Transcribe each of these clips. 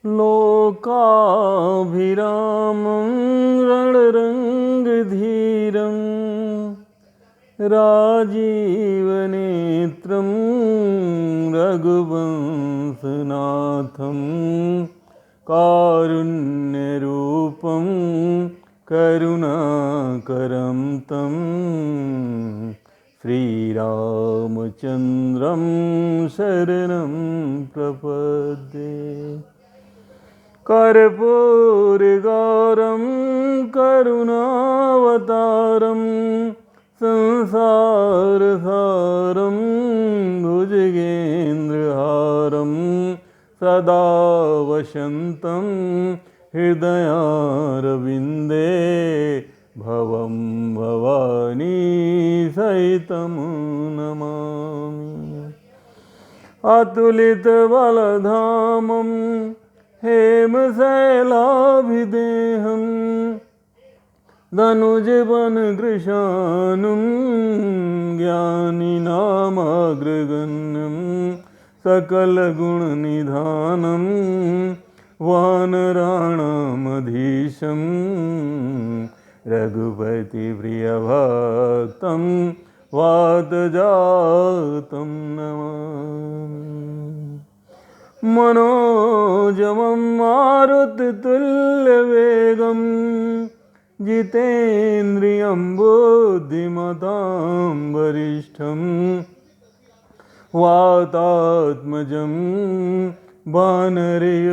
लोकाभिरामं रणरङ्गधीरं राजीवनेत्रं रघुवंशनाथं कारुण्यरूपं करुणाकरं तं श्रीरामचन्द्रं शरणं प्रपद्ये। कर्पूरगौरं करुणावतारं संसारसारं भुजगेन्द्रहारं सदा वसन्तं हृदयारविन्दे भवं भवानी सहितं नमामि। अतुलितबलधामं हेमशैलाभिदेहं धनुजवनकृशानुं ज्ञानिनामाग्रगण्यं सकलगुणनिधानं वानराणामधीशं रघुपतिप्रियभक्तं वातजातं नमामि। मनोजवं मारुततुल्यवेगं जितेन्द्रियं बुद्धिमतां वरिष्ठं वातात्मजं वानरयूथमुख्यं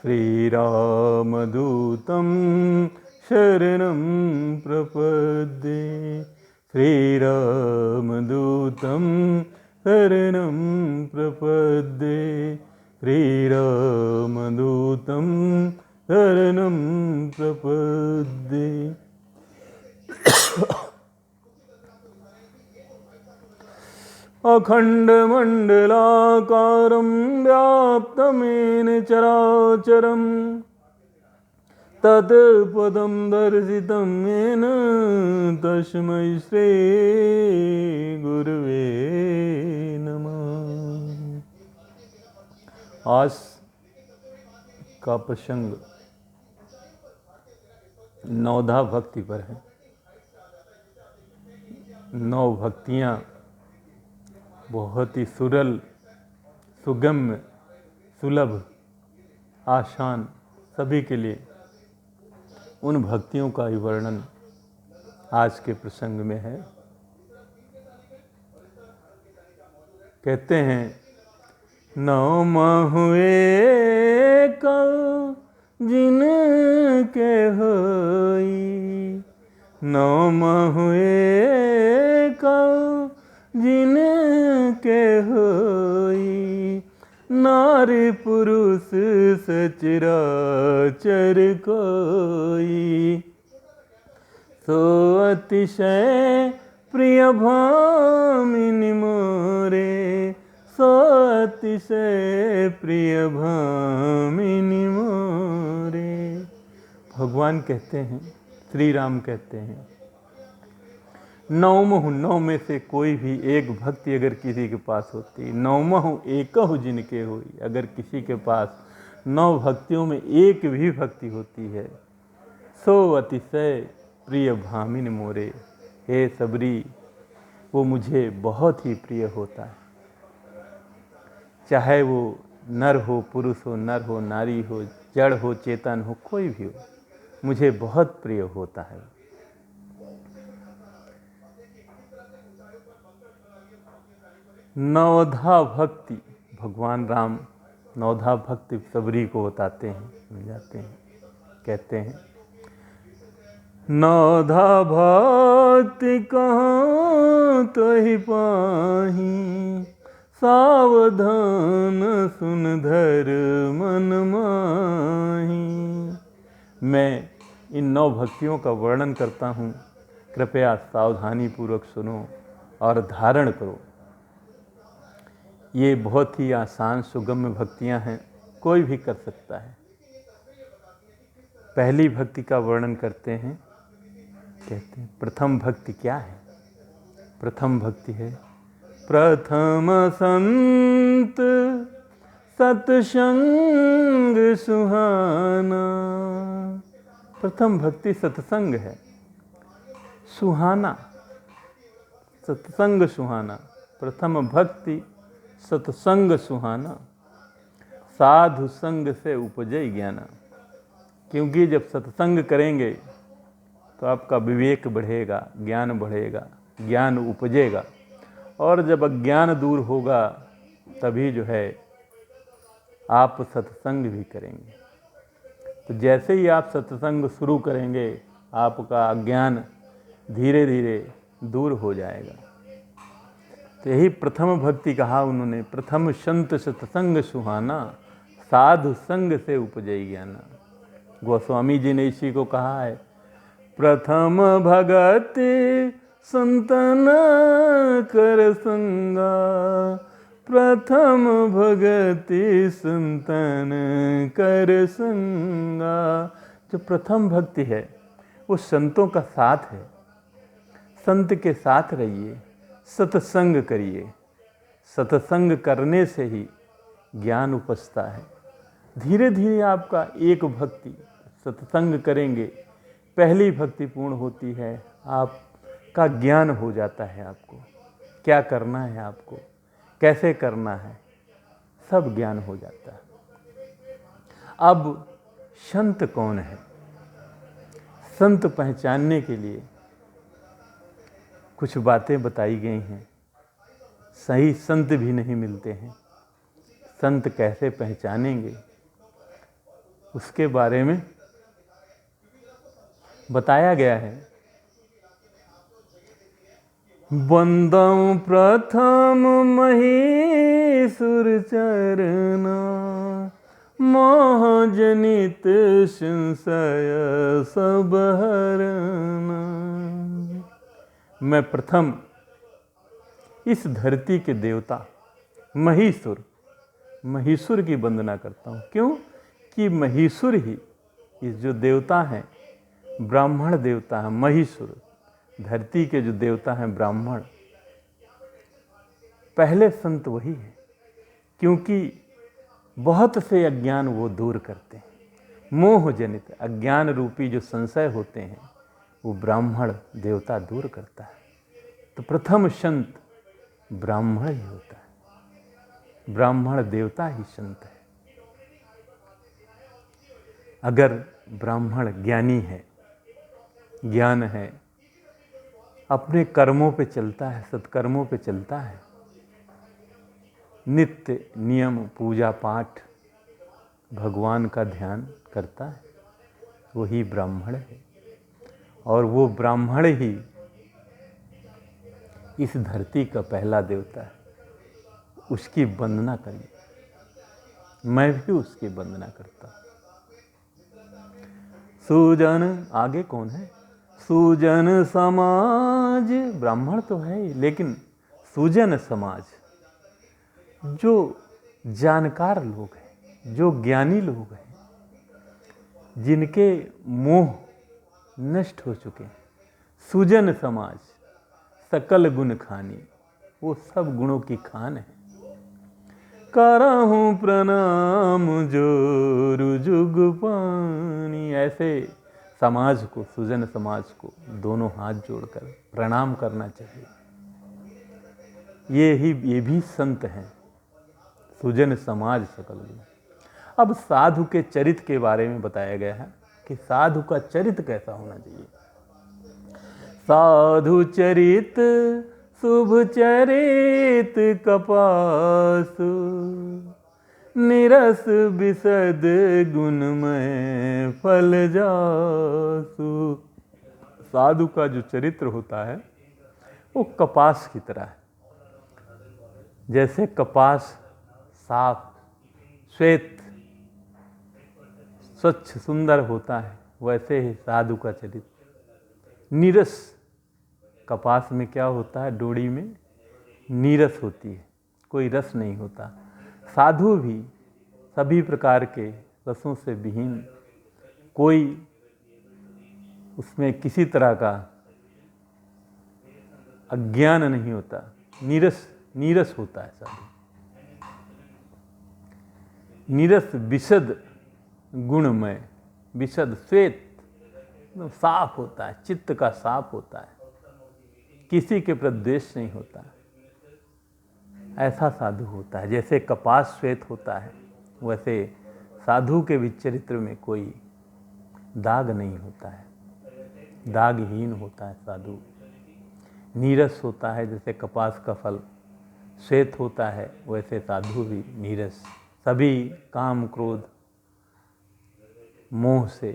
श्रीरामदूतं शरणं प्रपद्ये। श्रीरामदूतं शरणं प्रपद्ये। श्रीरामदूतं शरणं प्रपद्ये। अखण्डमण्डलाकारं व्याप्तमेन चराचरं तत्पदं दर्शितं येन तस्मै श्री गुरुवे नमः। आज का प्रसंग नवधा भक्ति पर है। नौ भक्तियाँ बहुत ही सुरल, सुगम्य, सुलभ, आसान सभी के लिए उन भक्तियों का ही वर्णन आज के प्रसंग में है। कहते हैं नौ हुए कौ जिनके होई, नौ हुए कौ जिनके होई, नारी पुरुष सचराचर कोई, सो अतिशय प्रिय भामिनी मोरे, सो अतिशय प्रिय भामिनी मोरे। भगवान कहते हैं, श्री राम कहते हैं, नौमहु, नौ में से कोई भी एक भक्ति अगर किसी के पास होती, नौमहु एकहु जिनके होई, अगर किसी के पास 9 भक्तियों में एक भी भक्ति होती है, सो अतिशय प्रिय भामिन मोरे, हे सबरी वो मुझे बहुत ही प्रिय होता है। चाहे वो नर हो, पुरुष हो, नर हो, नारी हो, जड़ हो, चेतन हो, कोई भी हो, मुझे बहुत प्रिय होता है। नवधा भक्ति, भगवान राम नवधा भक्ति सबरी को बताते हैं, समझाते हैं। कहते हैं नवधा भक्ति कहाँ तो ही पाही, सावधान सुन धर मन माही। मैं इन 9 भक्तियों का वर्णन करता हूँ, कृपया सावधानी पूर्वक सुनो और धारण करो। ये बहुत ही आसान सुगम्य भक्तियां हैं, कोई भी कर सकता है। पहली भक्ति का वर्णन करते हैं, कहते हैं प्रथम भक्ति क्या है। प्रथम भक्ति है प्रथम संत सत्संग सुहाना। प्रथम भक्ति सत्संग है, सुहाना, सत्संग सुहाना। प्रथम भक्ति सत्संग सुहाना, साधु संग से उपजे ज्ञाना। क्योंकि जब सत्संग करेंगे तो आपका विवेक बढ़ेगा, ज्ञान बढ़ेगा, ज्ञान उपजेगा, और जब अज्ञान दूर होगा तभी जो है आप सत्संग भी करेंगे। तो जैसे ही आप सत्संग शुरू करेंगे आपका अज्ञान धीरे धीरे दूर हो जाएगा। तो यही प्रथम भक्ति कहा उन्होंने, प्रथम संत सत्संग सुहाना, साधु संग से उपजे ज्ञाना। गोस्वामी जी ने इसी को कहा है, प्रथम भगति संतन कर संगा, प्रथम भगति संतन कर संगा। जो प्रथम भक्ति है वो संतों का साथ है, संत के साथ रहिए, सत्संग करिए। सत्संग करने से ही ज्ञान उपजता है। धीरे धीरे आपका एक भक्ति, सत्संग करेंगे पहली भक्ति पूर्ण होती है, आपका ज्ञान हो जाता है। आपको क्या करना है, आपको कैसे करना है, सब ज्ञान हो जाता है। अब संत कौन है? संत पहचानने के लिए कुछ बातें बताई गई हैं। सही संत भी नहीं मिलते हैं, संत कैसे पहचानेंगे उसके बारे में बताया गया है। बंदौ प्रथम महीसुर चरना, मोह जनित संशय सब हरना। मैं प्रथम इस धरती के देवता महीसुर, महीसुर की वंदना करता हूँ। क्यों कि महीसुर ही इस जो देवता हैं, ब्राह्मण देवता है महीसुर, धरती के जो देवता हैं ब्राह्मण, पहले संत वही है। क्योंकि बहुत से अज्ञान वो दूर करते हैं। मोह जनित अज्ञान रूपी जो संशय होते हैं वो ब्राह्मण देवता दूर करता है। तो प्रथम संत ब्राह्मण ही होता है, ब्राह्मण देवता ही संत है। अगर ब्राह्मण ज्ञानी है, ज्ञान है, अपने कर्मों पे चलता है, सत्कर्मों पे चलता है, नित्य नियम पूजा पाठ भगवान का ध्यान करता है, वही ब्राह्मण है। और वो ब्राह्मण ही इस धरती का पहला देवता है। उसकी वंदना करिए, मैं भी उसकी वंदना करता हूँ। सुजन, आगे कौन है? सुजन समाज, ब्राह्मण तो है ही, लेकिन सुजन समाज, जो जानकार लोग हैं, जो ज्ञानी लोग हैं, जिनके मोह नष्ट हो चुके हैं। सुजन समाज सकल गुण खानी, वो सब गुणों की खान है। करहूँ प्रणाम जोरु जुग पानी, ऐसे समाज को, सुजन समाज को दोनों हाथ जोड़कर प्रणाम करना चाहिए। ये भी संत हैं, सुजन समाज सकल गुण। अब साधु के चरित्र के बारे में बताया गया है कि साधु का चरित्र कैसा होना चाहिए। साधु चरित शुभ चरित कपासु, निरस विशद गुणमय फल जासु। साधु का जो चरित्र होता है वो कपास की तरह है। जैसे कपास साफ श्वेत स्वच्छ सुंदर होता है, वैसे ही साधु का चरित्र नीरस। कपास में क्या होता है? डोरी में नीरस होती है, कोई रस नहीं होता। साधु भी सभी प्रकार के रसों से विहीन, कोई उसमें किसी तरह का अज्ञान नहीं होता, नीरस नीरस होता है साधु। नीरस विशद गुणमय, विशद श्वेत, साफ होता है, चित्त का साफ होता है, किसी के प्रति द्वेष नहीं होता, ऐसा साधु होता है। जैसे कपास श्वेत होता है, वैसे साधु के भी चरित्र में कोई दाग नहीं होता है, दागहीन होता है साधु। नीरस होता है, जैसे कपास का फल श्वेत होता है, वैसे साधु भी नीरस, सभी काम क्रोध मोह से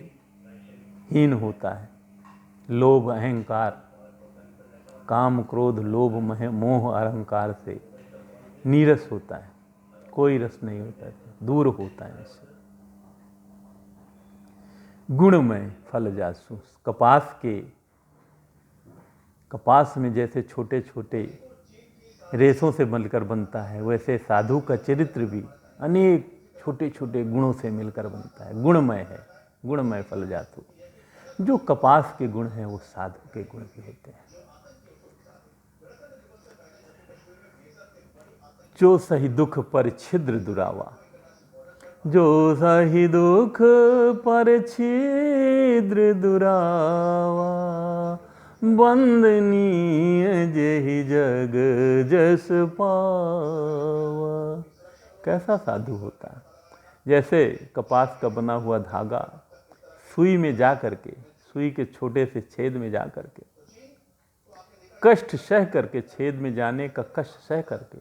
हीन होता है। लोभ अहंकार, काम क्रोध लोभ मोह अहंकार से नीरस होता है, कोई रस नहीं होता है, दूर होता है इससे। गुणमय फल जासु, कपास में जैसे छोटे छोटे रेशों से मिलकर बनता है, वैसे साधु का चरित्र भी अनेक छोटे छोटे गुणों से मिलकर बनता है, गुणमय है, गुणमय फल जातु। जो कपास के गुण हैं वो साधु के गुण भी होते हैं। जो सही दुख पर छिद्र दुरावा, जो सही दुख पर छिद्र दुरावा, बंदनीय जेहि जग जस पावा। कैसा साधु होता है, जैसे कपास का बना हुआ धागा सुई में जा करके, सुई के छोटे से छेद में जा करके, कष्ट सह करके, छेद में जाने का कष्ट सह करके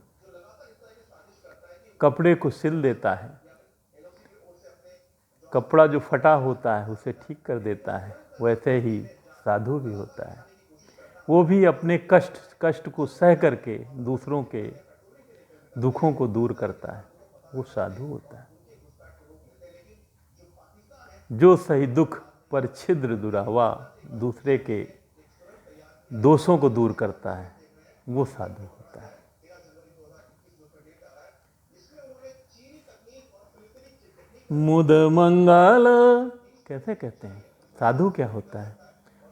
कपड़े को सिल देता है, कपड़ा जो फटा होता है उसे ठीक कर देता है, वैसे ही साधु भी होता है। वो भी अपने कष्ट को सह करके दूसरों के दुखों को दूर करता है, वो साधु होता है। जो सही दुख पर छिद्र दुरावा, दूसरे के दोषों को दूर करता है, वो साधु होता है। मुद मंगल कैसे कहते हैं, साधु क्या होता है?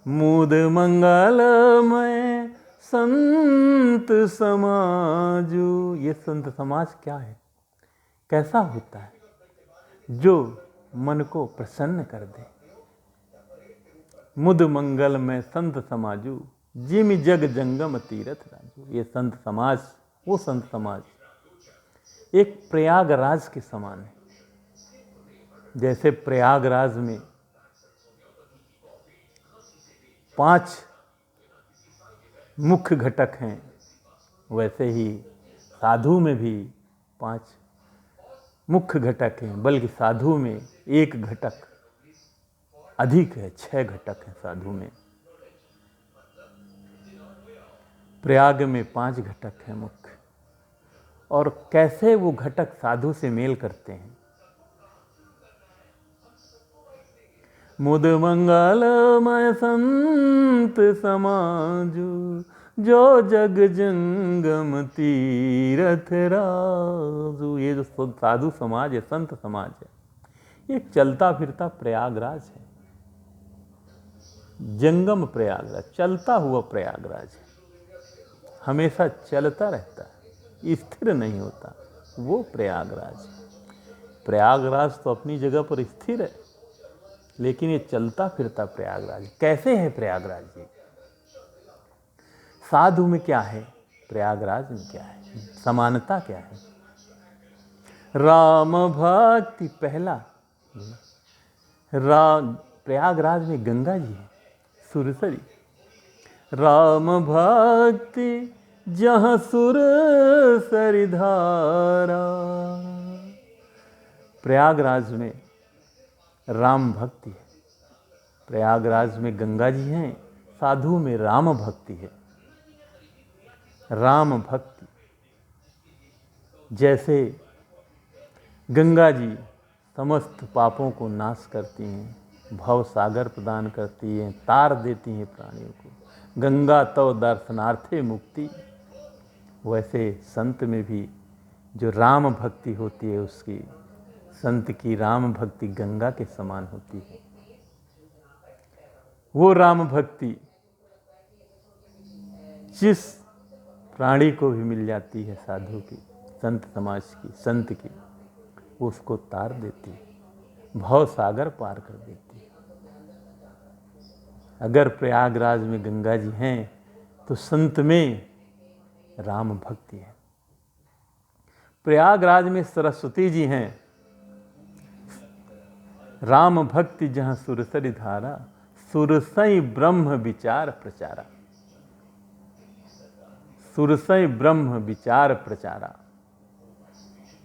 मुद मंगल में संत समाजु। ये संत समाज क्या है, कैसा होता है? जो मन को प्रसन्न कर दे। मुद मंगल में संत समाजु, जिमि जग जंगम तीरथ राजू। ये संत समाज, वो संत समाज एक प्रयागराज के समान है। जैसे प्रयागराज में 5 मुख्य घटक हैं, वैसे ही साधु में भी 5 मुख्य घटक हैं, बल्कि साधु में एक घटक अधिक है, 6 घटक हैं साधु में। प्रयाग में 5 घटक हैं मुख्य। और कैसे वो घटक साधु से मेल करते हैं? मुद मंगलमय संत समाजु, जो जग जंगम तीरथ राजू। ये जो साधु समाज है, संत समाज है, ये चलता फिरता प्रयागराज है, जंगम प्रयागराज, चलता हुआ प्रयागराज है, हमेशा चलता रहता है, स्थिर नहीं होता, वो प्रयागराज है। प्रयागराज तो अपनी जगह पर स्थिर है, लेकिन ये चलता फिरता प्रयागराज। कैसे है प्रयागराज जी? साधु में क्या है, प्रयागराज में क्या है, समानता क्या है? राम भक्ति पहला, प्रयागराज में गंगा जी है, सुरसरी। राम भक्ति जहाँ सुरसरी धारा। प्रयागराज में राम भक्ति है, प्रयागराज में गंगा जी हैं, साधु में राम भक्ति है। राम भक्ति जैसे गंगा जी समस्त पापों को नाश करती हैं, भव सागर प्रदान करती हैं, तार देती हैं प्राणियों को। गंगा तव दर्शनार्थे मुक्ति। वैसे संत में भी जो राम भक्ति होती है, उसकी संत की राम भक्ति गंगा के समान होती है। वो राम भक्ति जिस प्राणी को भी मिल जाती है, साधु की, संत समाज की, संत की, वो उसको तार देती है, भव सागर पार कर देती है। अगर प्रयागराज में गंगा जी हैं तो संत में राम भक्ति है। प्रयागराज में सरस्वती जी हैं, राम भक्ति जहाँ सुरसरि धारा, सुरसई ब्रह्म विचार प्रचारा। सुरसई ब्रह्म विचार प्रचारा।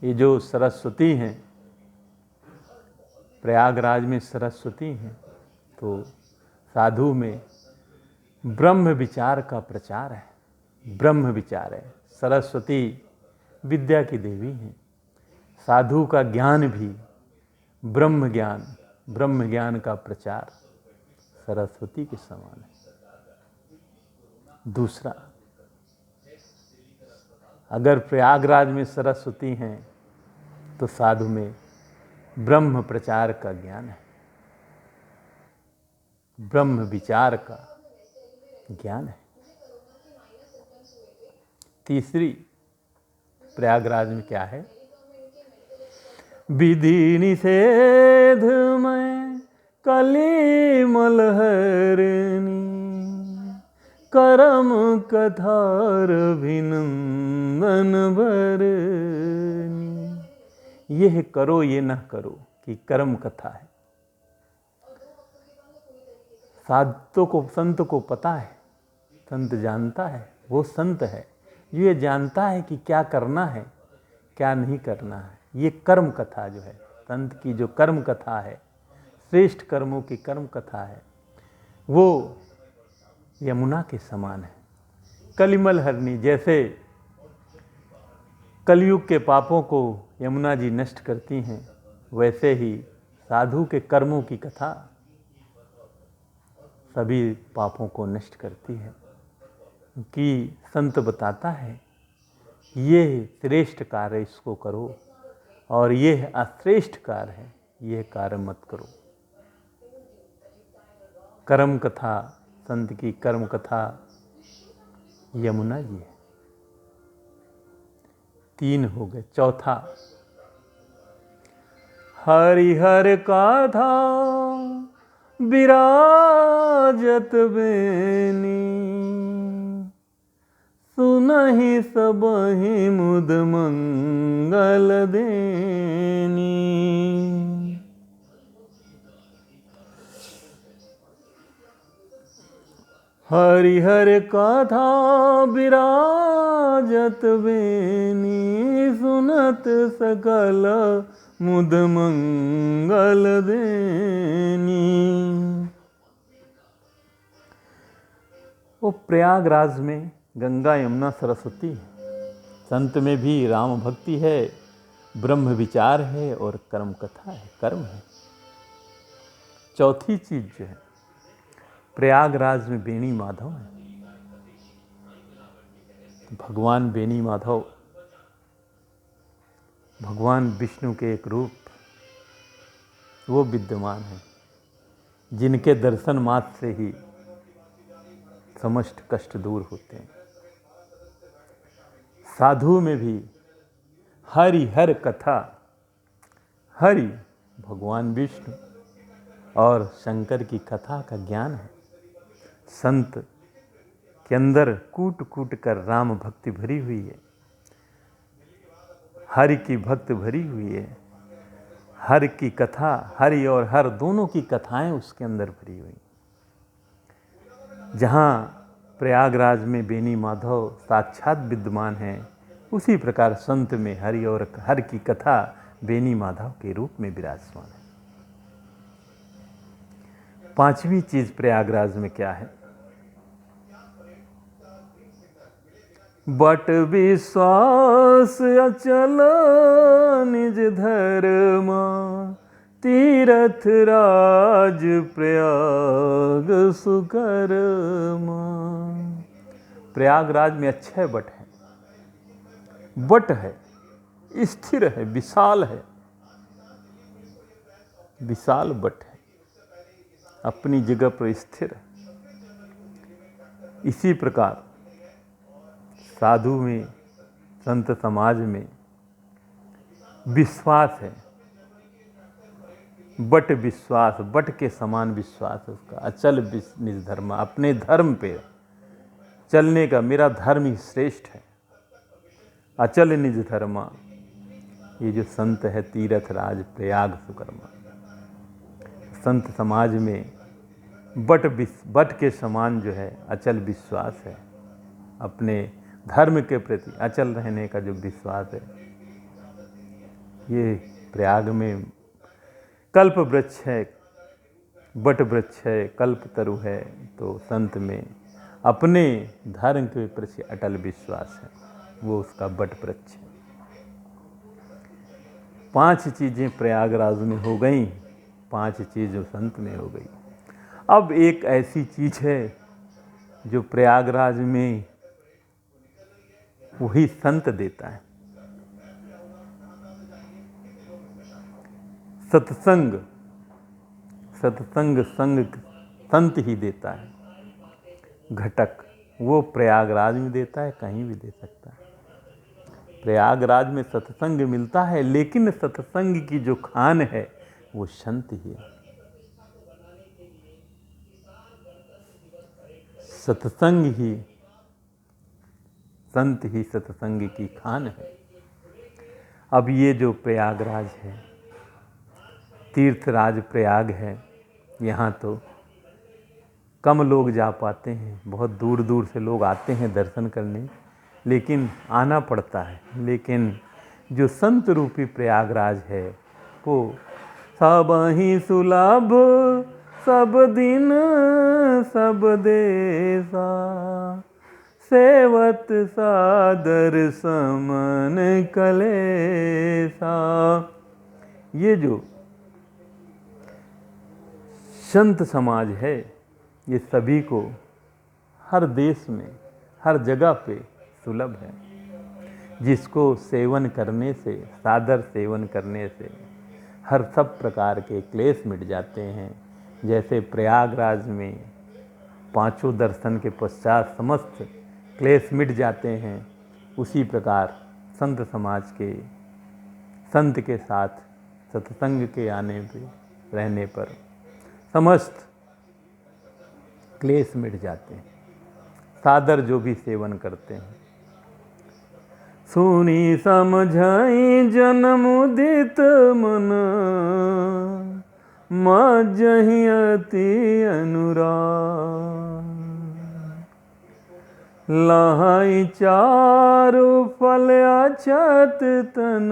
ये जो सरस्वती हैं, प्रयागराज में सरस्वती हैं, तो साधु में ब्रह्म विचार का प्रचार है। ब्रह्म विचार है। सरस्वती विद्या की देवी हैं। साधु का ज्ञान भी ब्रह्म ज्ञान का प्रचार सरस्वती के समान है। दूसरा, अगर प्रयागराज में सरस्वती हैं तो साधु में ब्रह्म प्रचार का ज्ञान है, ब्रह्म विचार का ज्ञान है। तीसरी, प्रयागराज में क्या है? विधि निषेध में कलिमल हरनी, करम कथार अभिनंदन भरनी। यह करो ये न करो कि कर्म कथा है। संत को पता है, संत जानता है, वो संत है, ये जानता है कि क्या करना है क्या नहीं करना है। ये कर्म कथा जो है, संत की जो कर्म कथा है, श्रेष्ठ कर्मों की कर्म कथा है, वो यमुना के समान है। कलिमल हरनी, जैसे कलयुग के पापों को यमुना जी नष्ट करती हैं, वैसे ही साधु के कर्मों की कथा सभी पापों को नष्ट करती है। कि संत बताता है ये श्रेष्ठ कार्य इसको करो और ये अश्रेष्ठ कार्य है, ये कार्य मत करो। कर्म कथा, संत की कर्म कथा यमुना जी है। 3 हो गए। चौथा, हरिहर काधा विराजत बेनी, सुनहि सबहि मुद मंगल देनी। हरिहर काधा विराजत बेनी, सुनत सकल मुद मंगल देनी। वो प्रयागराज में गंगा यमुना सरस्वती है। संत में भी राम भक्ति है, ब्रह्म विचार है और कर्म कथा है, कर्म है। चौथी चीज जो है, प्रयागराज में बेनी माधव है। भगवान बेनी माधव भगवान विष्णु के एक रूप वो विद्यमान है, जिनके दर्शन मात्र से ही समस्त कष्ट दूर होते हैं। साधु में भी हरि हर कथा, हरि भगवान विष्णु और शंकर की कथा का ज्ञान है। संत के अंदर कूट कूट कर राम भक्ति भरी हुई है, हरि की भक्ति भरी हुई है। हरि की कथा, हरि और हर दोनों की कथाएं उसके अंदर भरी हुई। जहाँ प्रयागराज में बेनी माधव साक्षात विद्यमान है, उसी प्रकार संत में हरि और हर की कथा बेनी माधव के रूप में विराजमान है। 5वीं चीज प्रयागराज में क्या है? बट विश्वास अचल निज धर्मा, तीरथ राज प्रयाग सुकर्मा। प्रयागराज में अक्षय बट है, बट है, स्थिर है, विशाल है, विशाल बट है, अपनी जगह पर स्थिर है। इसी प्रकार साधु में, संत समाज में विश्वास है, बट विश्वास, बट के समान विश्वास उसका, अचल निज धर्म, अपने धर्म पे चलने का, मेरा धर्म ही श्रेष्ठ है, अचल निज धर्मा। ये जो संत है तीरथ राज प्रयाग सुकर्मा, संत समाज में बट के समान जो है अचल विश्वास है, अपने धर्म के प्रति अचल रहने का जो विश्वास है। ये प्रयाग में कल्प वृक्ष है, बट वृक्ष है, कल्प तरु है, तो संत में अपने धर्म के प्रति अटल विश्वास है, वो उसका बट वृक्ष है। 5 चीज़ें प्रयागराज में हो गई, 5 चीज़ें संत में हो गई। अब एक ऐसी चीज़ है जो प्रयागराज में वही संत देता है, सत्संग। सत्संग संग संत ही देता है, घटक वो प्रयागराज में देता है, कहीं भी दे सकता है। प्रयागराज में सत्संग मिलता है, लेकिन सत्संग की जो खान है वो संत ही है। सत्संग ही, संत ही सत्संग की खान है। अब ये जो प्रयागराज है, तीर्थराज प्रयाग है, यहाँ तो कम लोग जा पाते हैं, बहुत दूर दूर से लोग आते हैं दर्शन करने, लेकिन आना पड़ता है। लेकिन जो संत रूपी प्रयागराज है वो सब ही सुलभ, सब दिन सब देसा, सेवत सादर समन कलेसा। ये जो संत समाज है ये सभी को हर देश में हर जगह पे सुलभ है, जिसको सेवन करने से, सादर सेवन करने से हर सब प्रकार के क्लेश मिट जाते हैं। जैसे प्रयागराज में 5 दर्शन के पश्चात समस्त क्लेश मिट जाते हैं, उसी प्रकार संत समाज के, संत के साथ सत्संग के आने पे रहने पर समस्त क्लेश मिट जाते हैं, सादर जो भी सेवन करते हैं। सुनी समझाई जन्म उदित मन, मज्जहि अति अनुराग, लहाई चारु फल अछत तन,